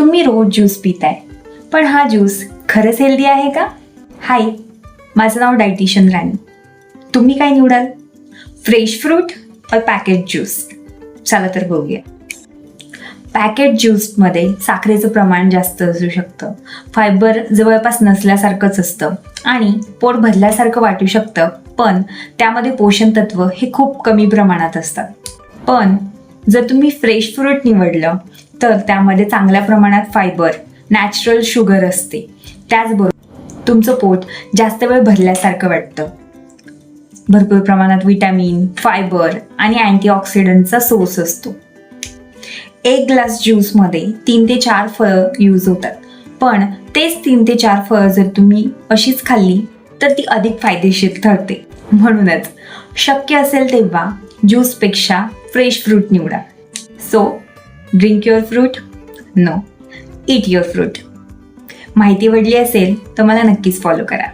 तुम्ही रोज ज्यूस पिताय, पण हा ज्यूस खरंच हेल्दी आहे का? हाय, माझं नाव डायटिशियन राणी. तुम्ही काय निवडाल? फ्रेश फ्रूट और पॅकेट ज्यूस? चला तर बघूया. पॅकेट ज्यूसमध्ये साखरेचं प्रमाण जास्त असू शकतं, फायबर जवळपास नसल्यासारखंच असतं आणि पोट भरल्यासारखं वाटू शकतं, पण त्यामध्ये पोषण तत्व हे खूप कमी प्रमाणात असतात. पण जर तुम्ही फ्रेश फ्रूट निवडलं तर त्यामध्ये चांगल्या प्रमाणात फायबर, नॅचरल शुगर असते. त्याचबरोबर तुमचं पोट जास्त वेळ भरल्यासारखं वाटतं. भरपूर प्रमाणात विटॅमिन, फायबर आणि अँटीऑक्सिडंटचा सोर्स असतो. एक ग्लास ज्यूसमध्ये 3 ते 4 फळं यूज होतात, पण तेच 3 ते 4 फळं जर तुम्ही अशीच खाल्ली तर ती अधिक फायदेशीर ठरते. म्हणूनच शक्य असेल तेव्हा ज्यूसपेक्षा फ्रेश फ्रूट निवडा. So drink your fruit, no eat your fruit. माहिती आवडली असेल तर मला नक्कीच फॉलो करा.